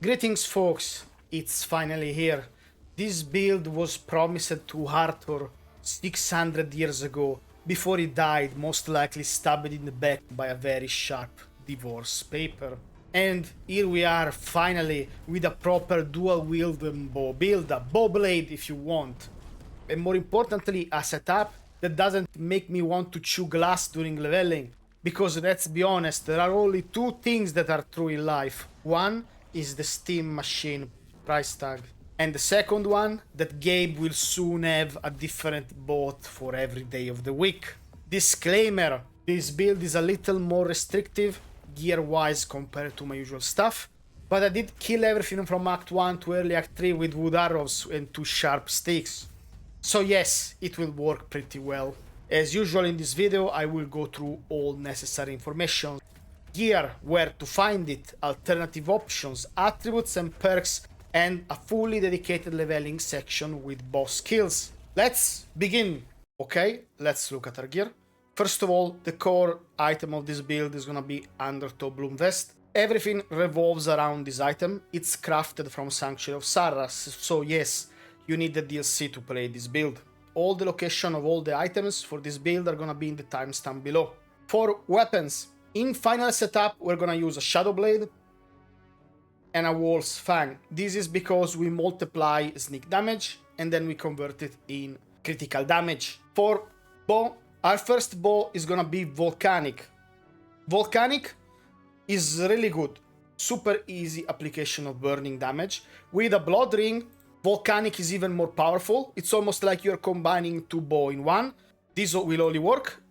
Greetings folks, it's finally here. This build was promised to Arthur 600 years ago, before he died, most likely stabbed in the back by a very sharp divorce paper. And here we are finally with a proper dual wielding bow build, a Bow+Blade if you want. And more importantly, a setup that doesn't make me want to chew glass during leveling. Because let's be honest, there are only two things that are true in life. One is the Steam machine price tag. And the second one, that Gabe will soon have a different boat for every day of the week. Disclaimer, this build is a little more restrictive gear-wise compared to my usual stuff, but I did kill everything from Act 1 to early Act 3 with wood arrows and 2 sharp sticks. So yes, it will work pretty well. As usual in this video, I will go through all necessary information. Gear, where to find it, alternative options, attributes and perks, and a fully dedicated leveling section with boss skills. Let's begin! Okay, let's look at our gear. First of all, the core item of this build is gonna be Undertow Bloom Vest. Everything revolves around this item. It's crafted from Sanctuary of Sarras, so yes, you need the DLC to play this build. All the location of all the items for this build are gonna be in the timestamp below. For weapons, in final setup, we're gonna use a Shadow Blade and a Wolf's Fang. This is because we multiply sneak damage and then we convert it in critical damage. For bow, our first bow is gonna be Volcanic. Volcanic is really good. Super easy application of burning damage. With a Blood Ring, Volcanic is even more powerful. It's almost like you're combining two bow in one. This will only work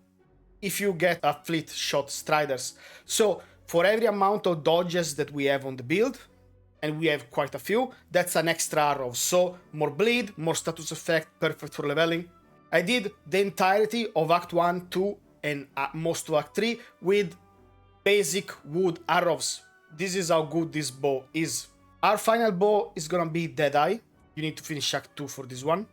if you get a Fleetshot Striders. So for every amount of dodges that we have on the build, and we have quite a few, that's an extra arrow. So more bleed, more status effect, perfect for leveling. I did the entirety of Act 1, 2, and most of Act 3 with basic wood arrows. This is how good this bow is. Our final bow is gonna be Deadeye. You need to finish Act 2 for this one.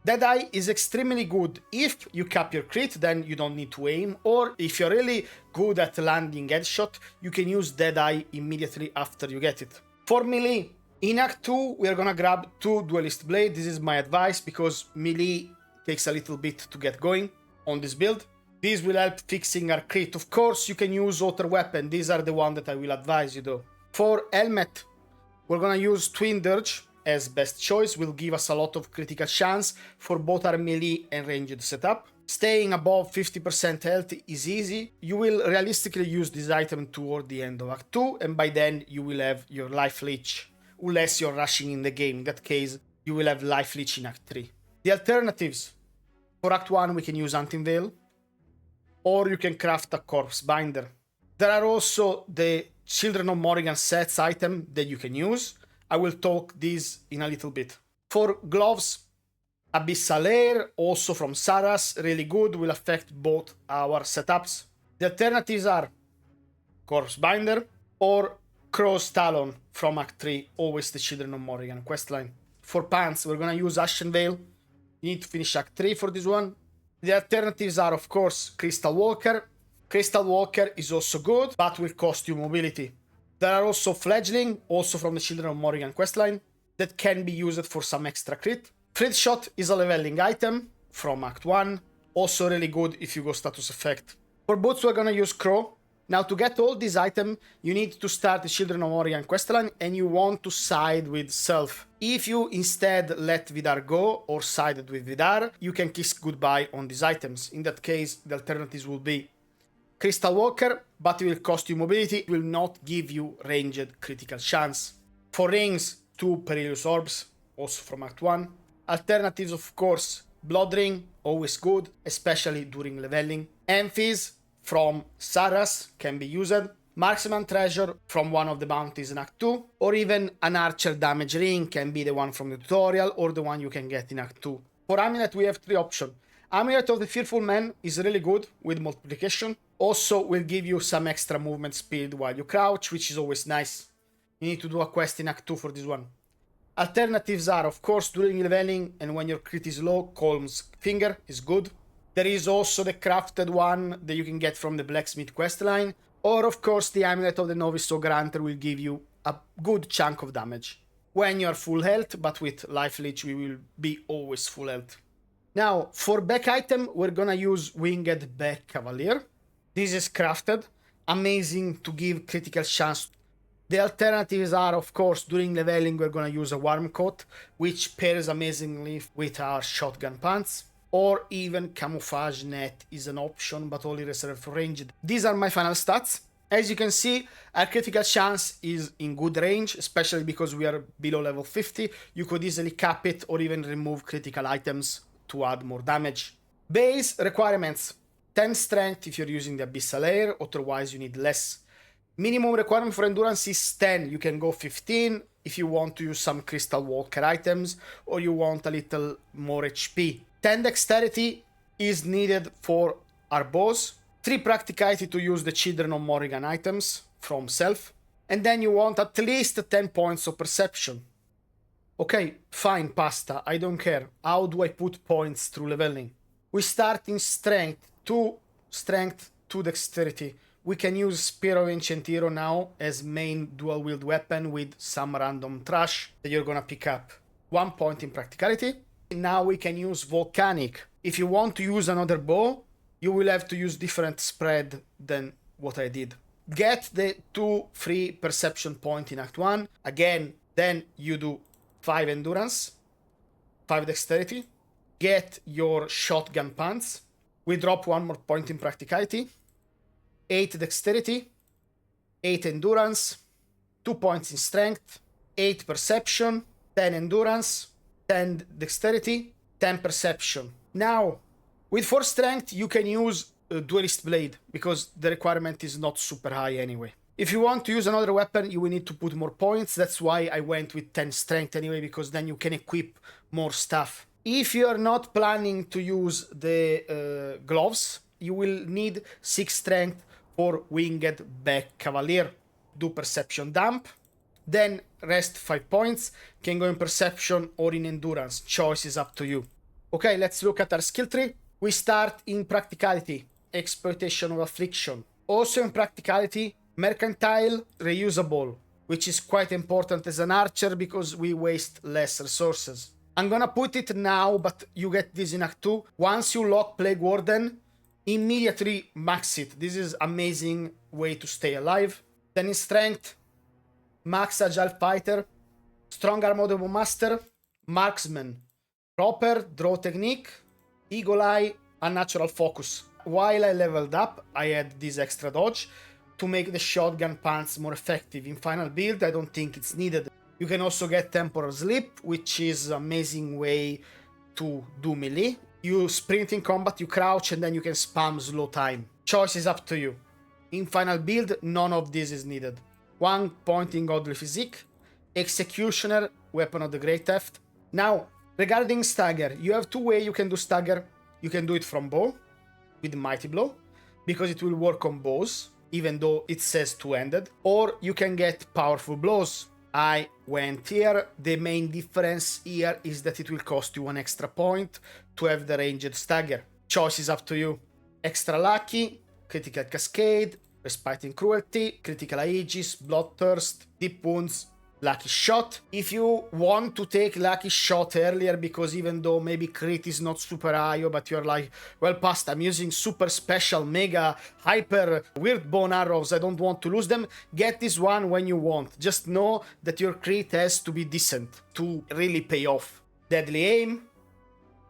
Deadeye is extremely good if you cap your crit, then you don't need to aim, or if you're really good at landing headshot, you can use Deadeye immediately after you get it. For melee, in Act 2 we are gonna grab 2 Duelist Blades. This is my advice because melee takes a little bit to get going on this build. This will help fixing our crit. Of course you can use other weapon, these are the one that I will advise you though. For helmet, we're gonna use Twin Dirge as best choice, will give us a lot of critical chance for both our melee and ranged setup. Staying above 50% health is easy. You will realistically use this item toward the end of Act 2, and by then you will have your life leech, unless you're rushing in the game. In that case, you will have life leech in Act 3. The alternatives. For Act 1 we can use Hunting Veil, or you can craft a Corpsebinder. There are also the Children of Morrigan sets item that you can use. I will talk these in a little bit. For gloves, Abyssal Heir, also from Sarras, really good, will affect both our setups. The alternatives are Corpsebinder or Crow's Talon from Act 3, always the Children of Morrigan questline. For pants, we're gonna use Ashen Veil. You need to finish Act 3 for this one. The alternatives are, of course, Crystal Walker. Crystal Walker is also good, but will cost you mobility. There are also Fledgling, also from the Children of Morrigan questline, that can be used for some extra crit. Fleetshot is a leveling item from Act 1, also really good if you go status effect. For boots we're gonna use Crow. Now to get all these items, you need to start the Children of Morrigan questline and you want to side with Self. If you instead let Vidar go or sided with Vidar, you can kiss goodbye on these items. In that case, the alternatives will be Crystal Walker, but it will cost you mobility, it will not give you ranged critical chance. For rings, 2 Perilous Orbs, also from Act 1. Alternatives, of course, Blood Ring, always good, especially during leveling. Amphies from Sarras can be used. Marksman Treasure from one of the bounties in Act 2, or even an Archer Damage Ring can be the one from the tutorial or the one you can get in Act 2. For Amulet we have 3 options. Amulet of the Fearful Man is really good with multiplication. Also will give you some extra movement speed while you crouch, which is always nice. You need to do a quest in Act 2 for this one. Alternatives are, of course, during leveling and when your crit is low, Colm's Finger is good. There is also the crafted one that you can get from the Blacksmith questline, or of course the Amulet of the Novice Granter will give you a good chunk of damage. When you are full health, but with life leech we will be always full health. Now, for back item, we're gonna use Winged Back Cavalier. This is crafted, amazing to give critical chance. The alternatives are, of course, during leveling we're gonna use a Warm Coat, which pairs amazingly with our Shotgun Pants, or even Camouflage Net is an option, but only reserved for ranged. These are my final stats. As you can see, our critical chance is in good range, especially because we are below level 50. You could easily cap it or even remove critical items to add more damage. Base requirements: 10 strength if you're using the Abyssal Heir, otherwise you need less. Minimum requirement for endurance is 10, you can go 15 if you want to use some Crystal Walker items or you want a little more HP. 10 dexterity is needed for our bows, 3 practicality to use the Children of Morrigan items from self, and then you want at least 10 points of perception. Okay, fine, pasta, I don't care. How do I put points through leveling? We start in strength 2 dexterity. We can use Spear of Ancient Hero now as main dual wield weapon with some random trash that you're gonna pick up. 1 point in practicality. Now we can use Volcanic. If you want to use another bow, you will have to use different spread than what I did. Get the 2 free perception point in Act 1. Again, then you do 5 endurance, 5 dexterity. Get your Shotgun Pants. We drop 1 more point in practicality. 8 dexterity, 8 endurance, 2 points in strength, 8 perception, 10 endurance, 10 dexterity, 10 perception. Now, with 4 strength, you can use Duelist Blade, because the requirement is not super high anyway. If you want to use another weapon, you will need to put more points. That's why I went with 10 strength anyway, because then you can equip more stuff. If you're not planning to use the gloves, you will need 6 strength for Winged Back Cavalier. Do Perception Dump, then rest 5 points, can go in Perception or in Endurance. Choice is up to you. Okay, let's look at our skill tree. We start in Practicality, Exploitation of Affliction. Also in Practicality, Mercantile, Reusable, which is quite important as an archer because we waste less resources. I'm gonna put it now, but you get this in Act 2. Once you lock Plague Warden, immediately max it. This is amazing way to stay alive. Then in Strength, Max Agile Fighter, Strong Armored Master, Marksman, Proper Draw Technique, Eagle Eye, Unnatural Focus. While I leveled up, I had this extra dodge to make the Shotgun Pants more effective. In final build, I don't think it's needed. You can also get Temporal Sleep, which is an amazing way to do melee. You sprint in combat, you crouch, and then you can spam slow time. Choice is up to you. In final build, none of this is needed. 1 point in Godly Physique, Executioner, Weapon of the Great Theft. Now, regarding stagger, you have 2 ways you can do stagger. You can do it from bow, with Mighty Blow, because it will work on bows, even though it says 2-handed. Or you can get Powerful Blows. I went here. The main difference here is that it will cost you 1 extra point to have the ranged stagger. Choice is up to you. Extra Lucky, Critical Cascade, Respiting Cruelty, Critical Aegis, Bloodthirst, Deep Wounds, Lucky Shot. If you want to take Lucky Shot earlier, because even though maybe crit is not super high, but you're like, well, past, I'm using super special, mega, hyper, weird bone arrows, I don't want to lose them, get this one when you want. Just know that your crit has to be decent to really pay off. Deadly Aim,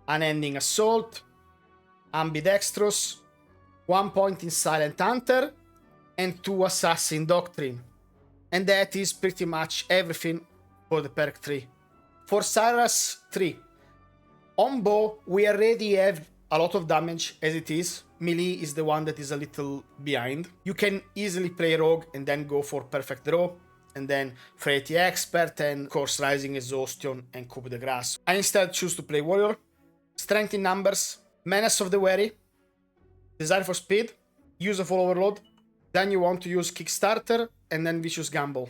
Unending Assault, Ambidextrous, 1 point in Silent Hunter, and 2 Assassin Doctrine. And that is pretty much everything for the perk tree. For Sarras 3, on bow we already have a lot of damage as it is. Melee is the one that is a little behind. You can easily play Rogue and then go for Perfect Draw, and then Frailty Expert and Course Rising Exhaustion and Coup de Grace. I instead choose to play Warrior. Strength in Numbers, Menace of the Wary, Desire for Speed, Use of Overload. Then you want to use Kickstarter and then Vicious Gamble.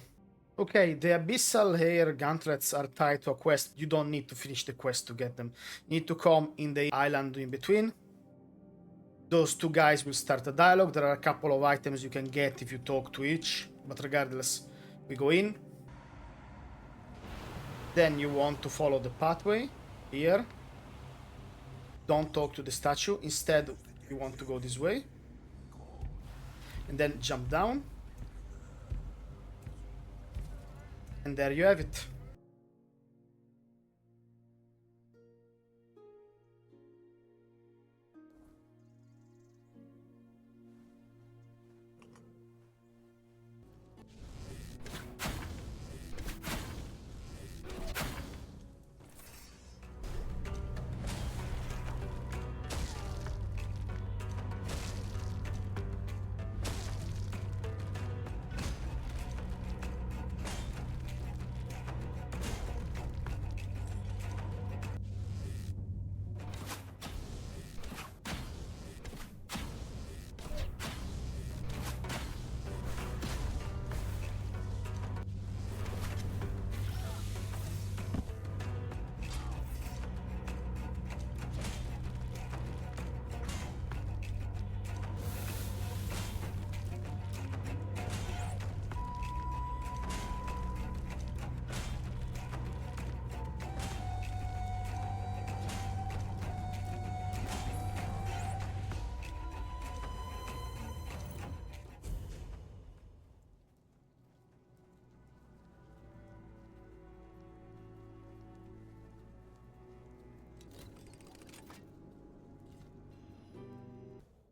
Okay, the Abyssal Heir gauntlets are tied to a quest. You don't need to finish the quest to get them. You need to come in the island in between. Those 2 guys will start a dialogue. There are a couple of items you can get if you talk to each, but regardless, we go in. Then you want to follow the pathway here. Don't talk to the statue. Instead, you want to go this way. And then jump down. And there you have it.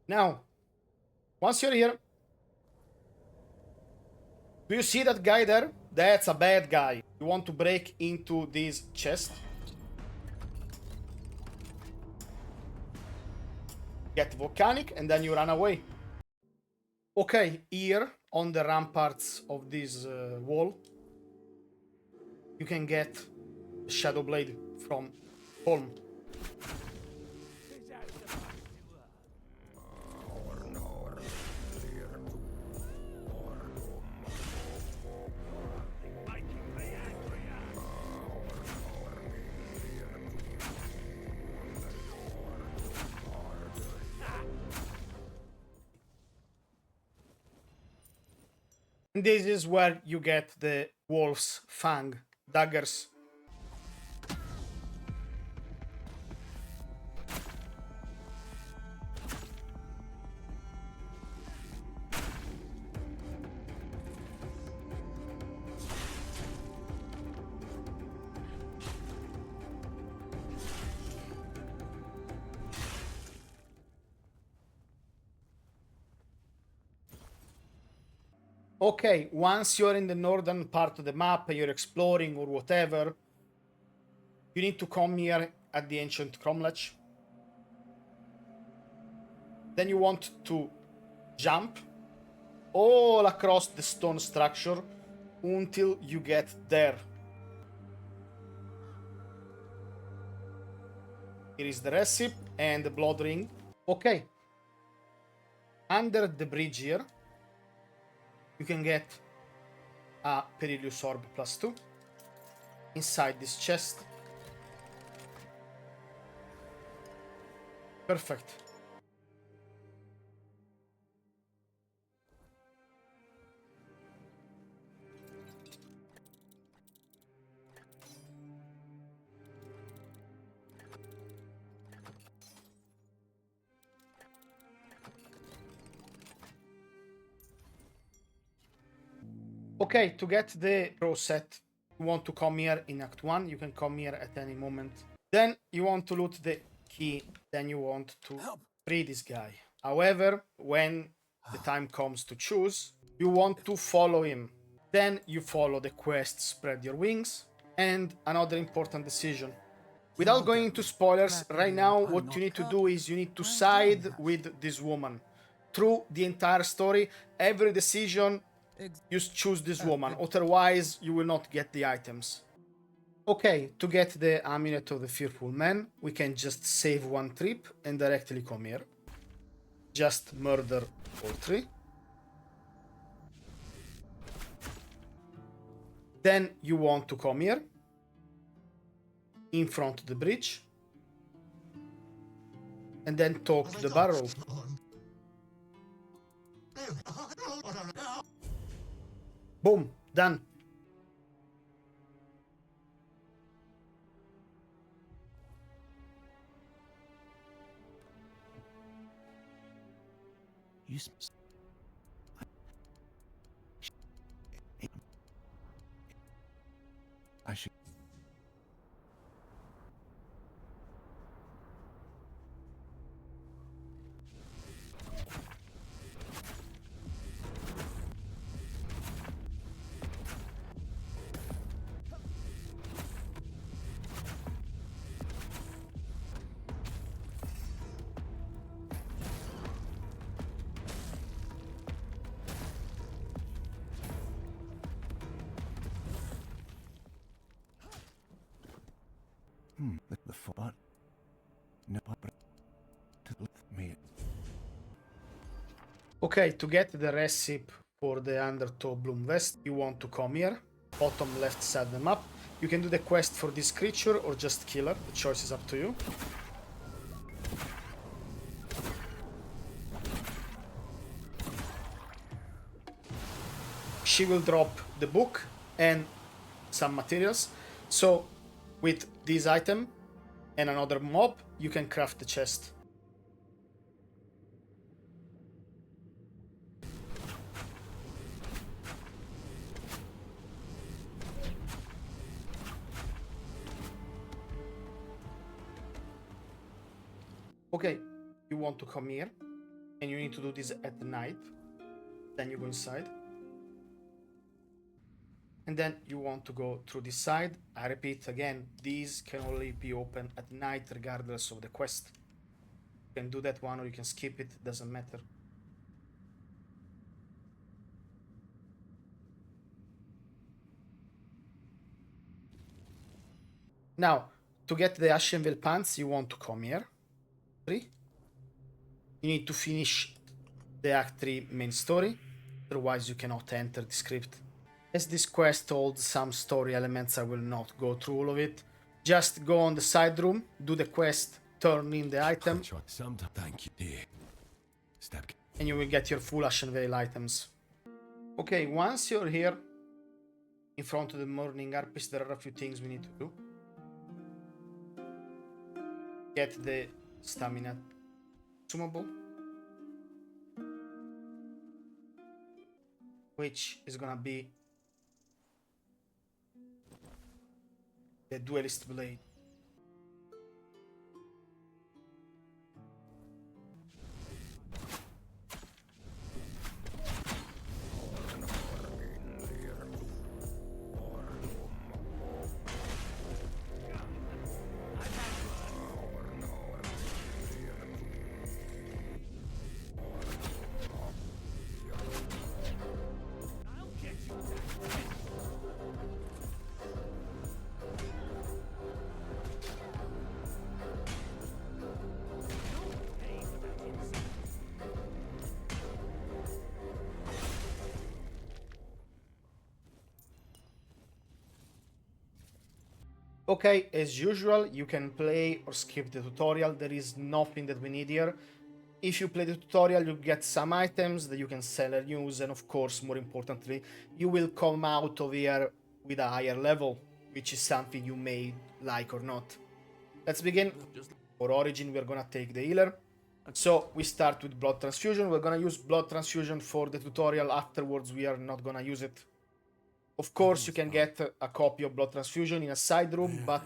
Now, once you're here, do you see that guy there? That's a bad guy. You want to break into this chest. Get Volcanic, and then you run away. Okay, here, on the ramparts of this wall, you can get the Shadow Blade from Colm. And this is where you get the wolf's Fang daggers. Okay, once you're in the northern part of the map, you're exploring or whatever, you need to come here at the ancient cromlech. Then you want to jump all across the stone structure until you get there. Here is the recipe and the blood ring. Okay. Under the bridge here, you can get a Perilous Orb +2 inside this chest. Perfect. Okay, to get the pro set, you want to come here in Act 1. You can come here at any moment. Then you want to loot the key. Then you want to free this guy. However, when the time comes to choose, you want to follow him. Then you follow the quest Spread Your Wings. And another important decision. Without going into spoilers, right now what you need to do is you need to side with this woman. Through the entire story, every decision, you choose this woman, otherwise you will not get the items. Okay, to get the Amulet of the Fearful Man, we can just save one trip and directly come here. Just murder all three. Then you want to come here, in front of the bridge, and then talk to the barrow. Boom, done. I should. The fun. No, but to me. Okay, to get the recipe for the Undertow Bloom Vest, you want to come here, bottom left side of the map. You can do the quest for this creature or just kill her, the choice is up to you. She will drop the book and some materials. So with this item and another mob, you can craft the chest. Okay, you want to come here and you need to do this at night. Then you go inside. And then you want to go through this side. I repeat again, these can only be open at night regardless of the quest. You can do that one or you can skip it, doesn't matter. Now, to get the Ashen Pants, you want to come here. 3. You need to finish the Act 3 main story, otherwise you cannot enter the script. As this quest holds some story elements, I will not go through all of it. Just go on the side room, do the quest, turn in the item, Thank you, dear. Step. and you will get your full Ashen Veil items. Okay, once you're here, in front of the Morning Harpist, there are a few things we need to do. Get the stamina consumable, which is gonna be the Duelist Blade. Okay, as usual, you can play or skip the tutorial. There is nothing that we need here. If you play the tutorial, you get some items that you can sell and use, and of course, more importantly, you will come out of here with a higher level, which is something you may like or not. Let's begin. For Origin, we're gonna take the healer. So we start with Blood Transfusion. We're gonna use Blood Transfusion for the tutorial. Afterwards, we are not gonna use it. Of course, you can get a copy of Blood Transfusion in a side room, but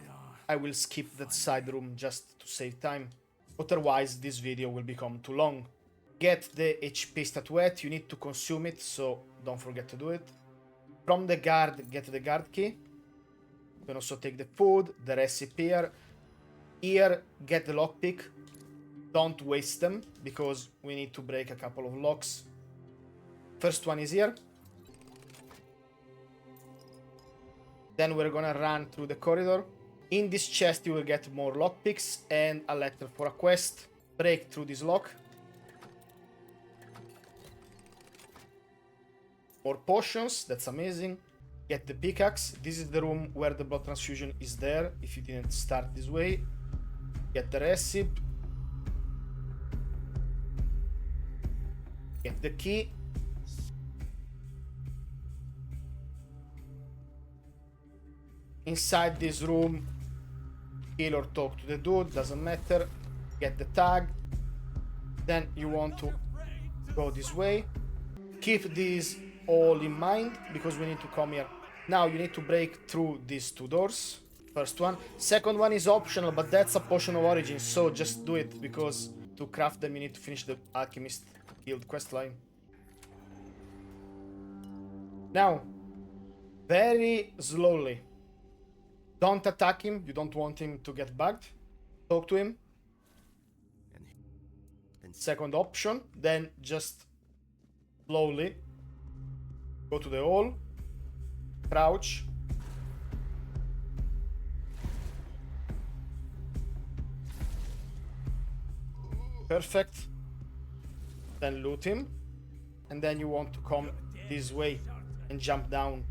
I will skip that side room just to save time. Otherwise, this video will become too long. Get the HP statuette, you need to consume it, so don't forget to do it. From the guard, get the guard key. You can also take the food, the recipe here. Here, get the lockpick. Don't waste them, because we need to break a couple of locks. First one is here. Then we're gonna run through the corridor. In this chest you will get more lockpicks and a letter for a quest. Break through this lock. More potions, that's amazing. Get the pickaxe. This is the room where the blood transfusion is there, if you didn't start this way. Get the recipe. Get the key. Inside this room, kill or talk to the dude, doesn't matter. Get the tag. Then you want to Go this way. Keep these all in mind because we need to come here. Now you need to break through these two doors. First one. Second one is optional, but that's a potion of origin, so just do it because to craft them you need to finish the Alchemist Guild questline. Now, very slowly. Don't attack him, you don't want him to get bugged. Talk to him. Second option, then just slowly go to the hole, crouch, perfect, then loot him, and then you want to come this way and jump down.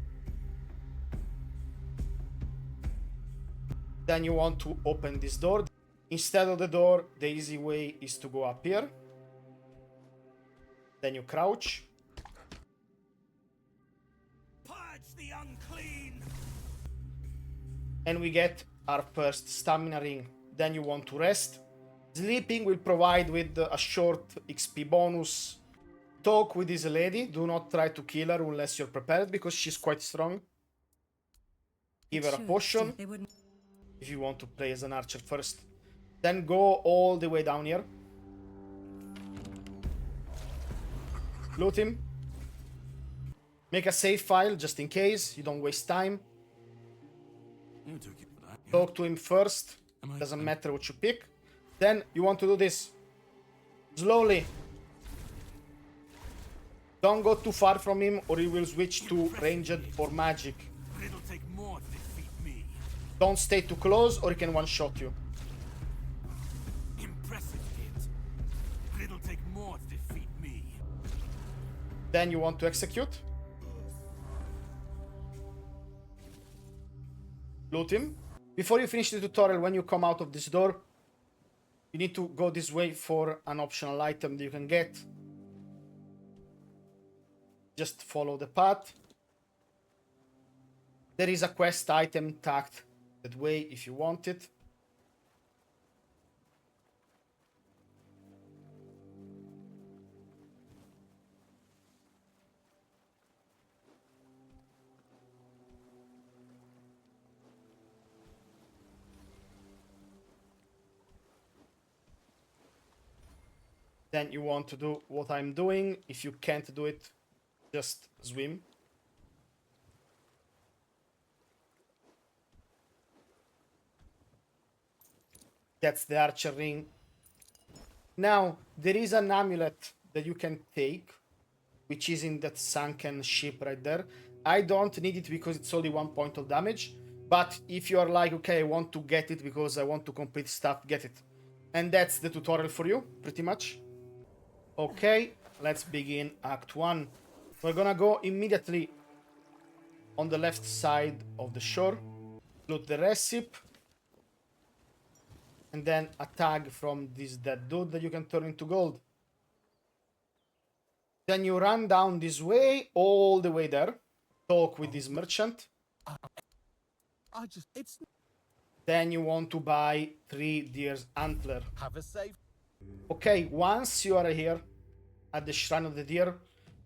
Then you want to open this door. Instead of the door, the easy way is to go up here. Then you crouch. Purge the unclean. And we get our first stamina ring. Then you want to rest. Sleeping will provide with a short XP bonus. Talk with this lady. Do not try to kill her unless you're prepared because she's quite strong. Give her a potion if you want to play as an archer first. Then go all the way down here. Loot him. Make a save file just in case you don't waste time. You took it for that. Talk to him first. Doesn't matter what you pick. Then you want to do this. Slowly. Don't go too far from him or he will switch to ranged or magic. But it'll take more to defeat me. Don't stay too close or he can one-shot you. Impressive hit. But it'll take more to defeat me. Then you want to execute. Loot him. Before you finish the tutorial, when you come out of this door, you need to go this way for an optional item that you can get. Just follow the path. There is a quest item tagged that way if you want it. Then you want to do what I'm doing. If you can't do it, just swim. That's the archer ring. Now, there is an amulet that you can take, which is in that sunken ship right there. I don't need it because it's only 1 point of damage. But if you are like, okay, I want to get it because I want to complete stuff, get it. And that's the tutorial for you, pretty much. Okay, let's begin Act 1. We're gonna go immediately on the left side of the shore, loot the recipe, and then a tag from this dead dude that you can turn into gold. Then you run down this way, all the way there, talk with this merchant. Then you want to buy 3 deer's antler. Have a safe. Okay, once you are here at the Shrine of the Deer,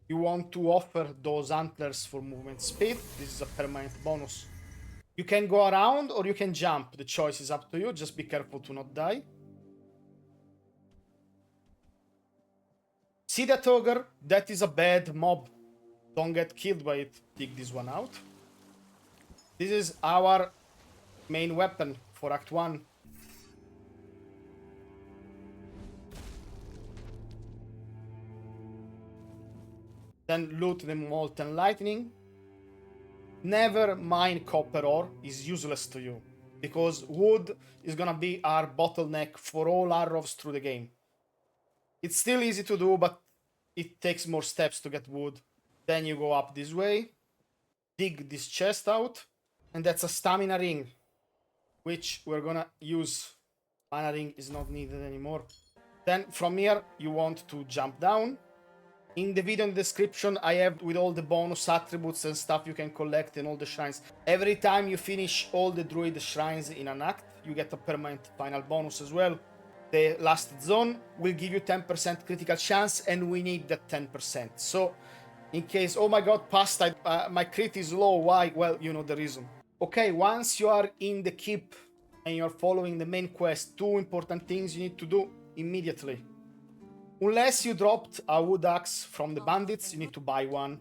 you want to offer those antlers for movement speed. This is a permanent bonus. You can go around or you can jump. The choice is up to you. Just be careful to not die. See that ogre? That is a bad mob. Don't get killed by it. Take this one out. This is our main weapon for Act 1. Then loot the Molten Lightning. Never mind copper ore, is useless to you. Because wood is gonna be our bottleneck for all arrows through the game. It's still easy to do, but it takes more steps to get wood. Then you go up this way. Dig this chest out. And that's a stamina ring. Which we're gonna use. Mana ring is not needed anymore. Then from here, you want to jump down. In the video in the description, I have with all the bonus attributes and stuff you can collect in all the shrines. Every time you finish all the druid shrines in an act, you get a permanent final bonus as well. the last zone will give you 10% critical chance, and we need that 10%. So, in case, oh my god, past, my crit is low, why? Well, you know the reason. Okay, once you are in the keep and you're following the main quest, two important things you need to do immediately. Unless you dropped a wood axe from the bandits, you need to buy one.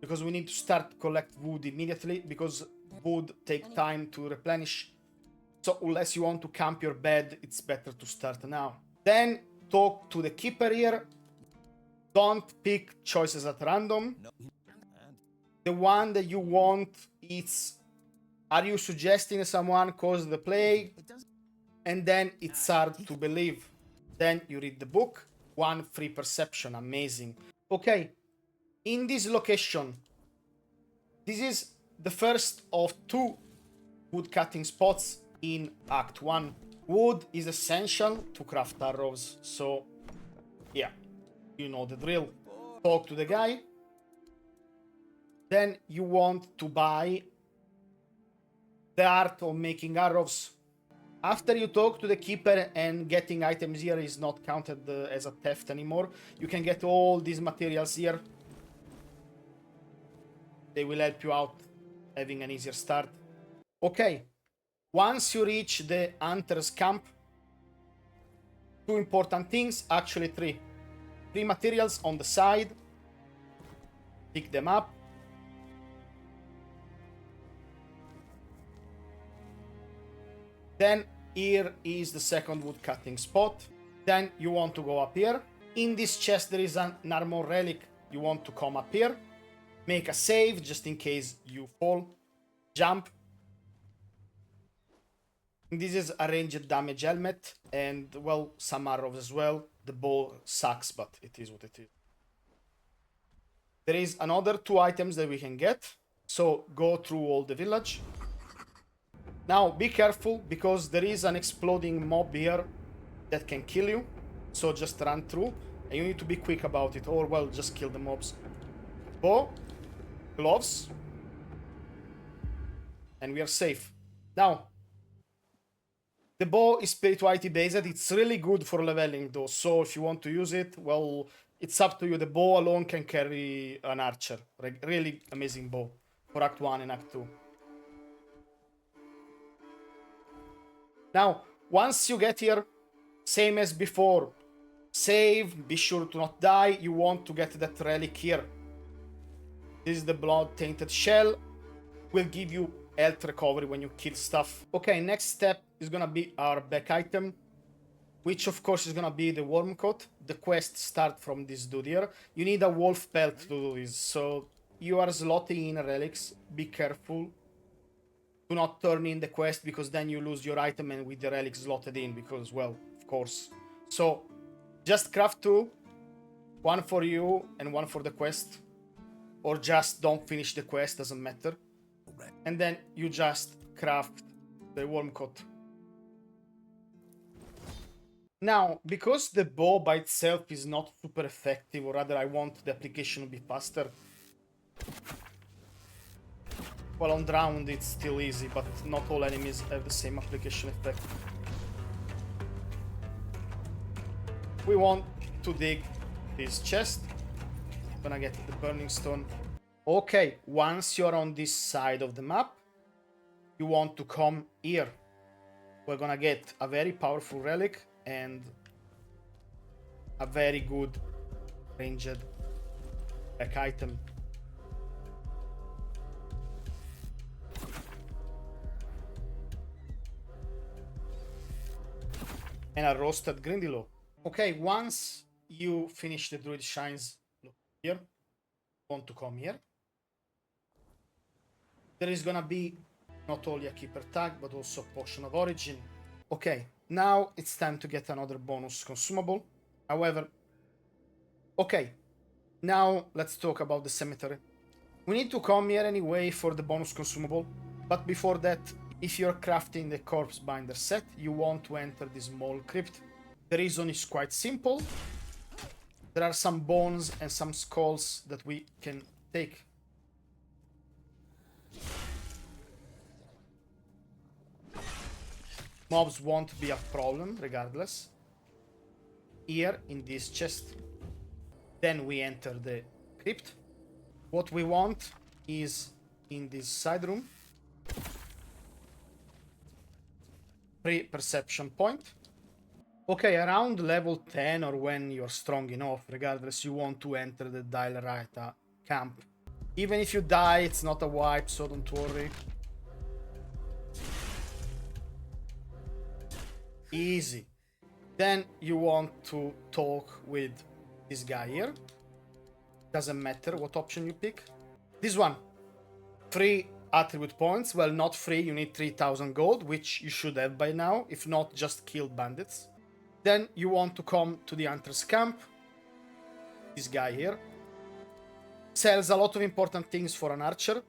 Because we need to start collect wood immediately, because wood take time to replenish. So unless you want to camp your bed, it's better to start now. Then talk to the keeper here. Don't pick choices at random. The one that you want is, are you suggesting someone cause the plague? And then it's hard to believe. Then you read the book. 1 free perception, amazing. Okay, in this location, this is the first of 2 wood cutting spots in Act 1. Wood is essential to craft arrows, so yeah, you know the drill. Talk to the guy. Then you want to buy the art of making arrows. After you talk to the keeper, and getting items here is not counted as a theft anymore, you can get all these materials here. They will help you out having an easier start. Okay, once you reach the hunter's camp, 2 important things, actually 3. 3 materials on the side. Pick them up. Then here is the second wood cutting spot. Then you want to go up here. In this chest there is an armor relic. You want to come up here. Make a save just in case you fall. Jump. This is a ranged damage helmet, and well, some arrows as well. The bow sucks, but it is what it is. There is another 2 items that we can get. So go through all the village. Now be careful, because there is an exploding mob here that can kill you. So just run through, and you need to be quick about it, or well, just kill the mobs. Bow, gloves, and we are safe. Now, the bow is spirituality based. It's really good for leveling though, so if you want to use it, well, it's up to you. The bow alone can carry an archer. Really amazing bow for Act 1 and Act 2. Now, once you get here, same as before, save, be sure to not die. You want to get that relic here. This is the blood tainted shell. Will give you health recovery when you kill stuff. Okay, next step is gonna be our back item, which of course is gonna be the worm coat. The quest start from this dude here. You need a wolf pelt to do this, so you are slotting in relics. Be careful. Do not turn in the quest, because then you lose your item and with the relics slotted in, because, well, of course. So, just craft 2. 1 for you and 1 for the quest. Or just don't finish the quest, doesn't matter. And then you just craft the worm coat. Now, because the bow by itself is not super effective, or rather I want the application to be faster. Well, on ground it's still easy, but not all enemies have the same application effect. We want to dig this chest. Gonna get the burning stone. Okay, once you're on this side of the map, you want to come here. We're gonna get a very powerful relic and a very good ranged back item. And a roasted grindilo. Okay, once you finish the druid shines, look here, want to come here. There is gonna be not only a keeper tag, but also a potion of origin. Okay, now it's time to get another bonus consumable. However, okay, now let's talk about the cemetery. We need to come here anyway for the bonus consumable, but before that, if you're crafting the Corpsebinder set, you want to enter this small crypt. The reason is quite simple. There are some bones and some skulls that we can take. Mobs won't be a problem, regardless. here in this chest. Then we enter the crypt. What we want is in this side room. 3 perception point. Okay, around level 10 or when you're strong enough, regardless, you want to enter the Dial-Raita camp. Even if you die, it's not a wipe, so don't worry. Easy. Then you want to talk with this guy here. Doesn't matter what option you pick. This one. 3 attribute points. Well, not free, you need 3000 gold, which you should have by now. If not, just kill bandits. Then you want to come to the Hunter's camp. This guy here. Sells a lot of important things for an archer.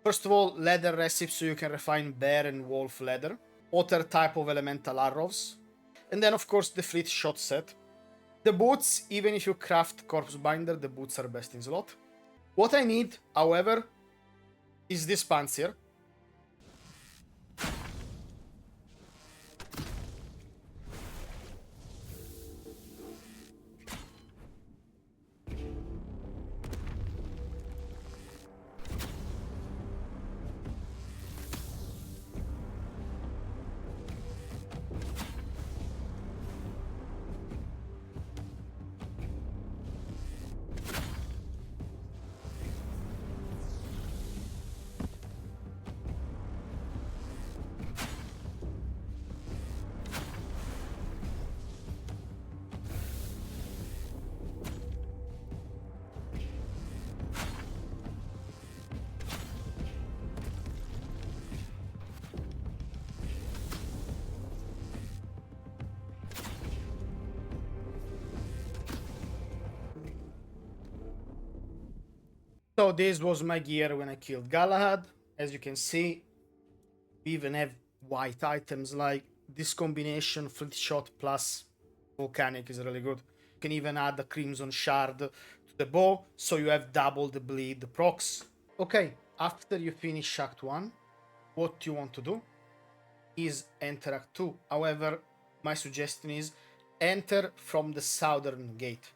First of all, leather recipes so you can refine bear and wolf leather. Other type of elemental arrows. And then of course the Fleetshot set. The boots, even if you craft Corpsebinder, the boots are best in slot. What I need, however, is this pants here. So this was my gear when I killed Galahad. As you can see, we even have white items like this combination, Fleetshot plus Volcanic is really good. You can even add a Crimson Shard to the bow, so you have double the bleed procs. Okay, after you finish Act 1, what you want to do is enter Act 2. However, my suggestion is enter from the southern gate.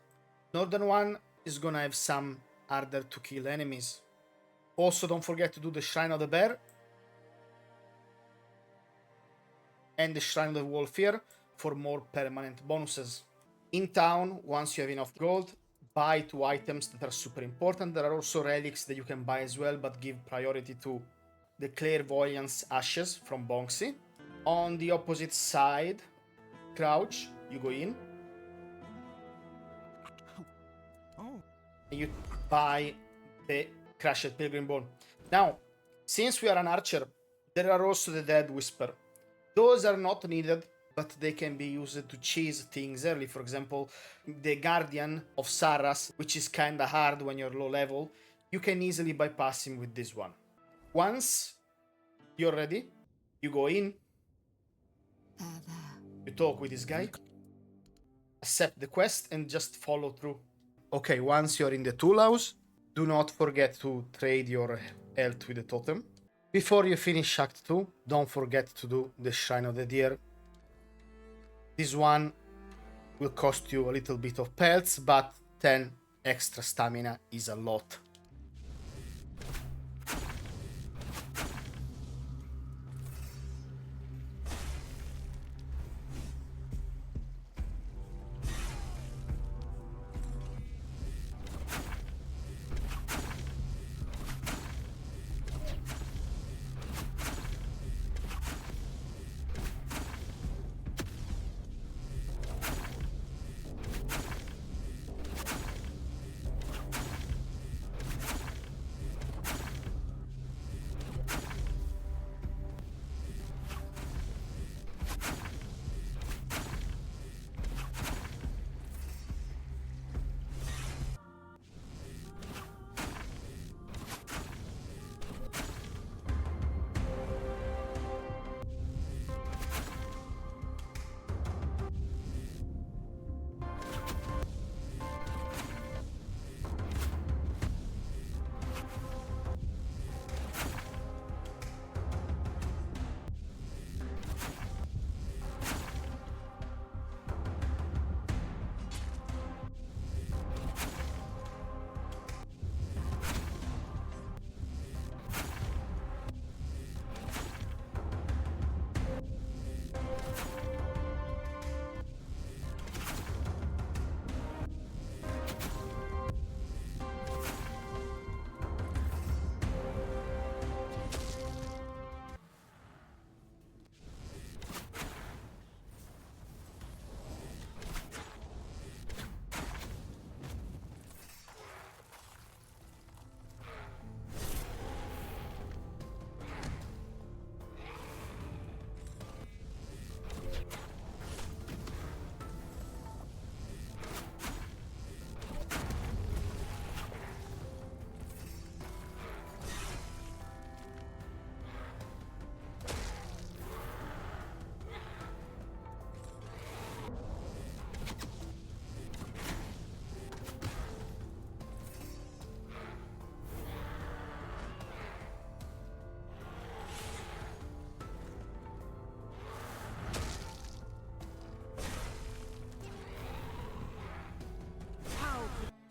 Northern one is gonna have some harder to kill enemies. Also, don't forget to do the Shrine of the Bear and the Shrine of the Wolf here for more permanent bonuses. In town, once you have enough gold, buy 2 items that are super important. There are also relics that you can buy as well, but give priority to the Clairvoyance Ashes from Bonksy. On the opposite side, crouch, you go in. And you buy the Crushed Pilgrim Bone. Now, since we are an archer, there are also the Dead Whisper. Those are not needed, but they can be used to cheese things early. For example, the Guardian of Sarras, which is kinda hard when you're low level, you can easily bypass him with this one. Once you're ready, you go in, you talk with this guy, accept the quest, and just follow through. Okay, once you're in the tool house, do not forget to trade your health with the totem. Before you finish Act 2, don't forget to do the Shrine of the Deer. This one will cost you a little bit of pelts, but 10 extra stamina is a lot.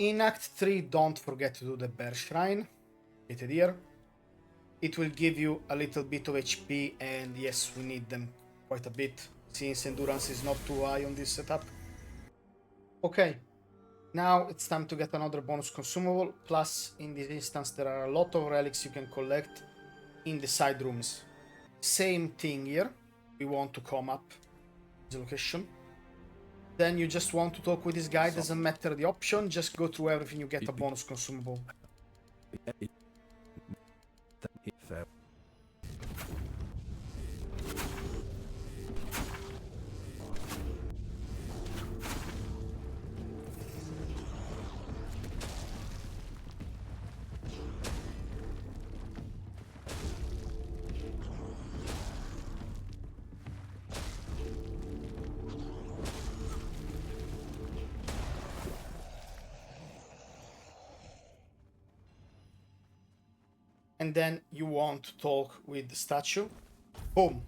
In Act 3, don't forget to do the Bear Shrine. Get it here. It will give you a little bit of HP, and yes, we need them quite a bit, since endurance is not too high on this setup. Okay, now it's time to get another bonus consumable, plus in this instance there are a lot of relics you can collect in the side rooms. Same thing here, we want to come up this location. Then you just want to talk with this guy, doesn't matter the option, just go through everything, you get a bonus consumable. And then you want to talk with the statue. Boom.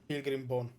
Pilgrim Bone.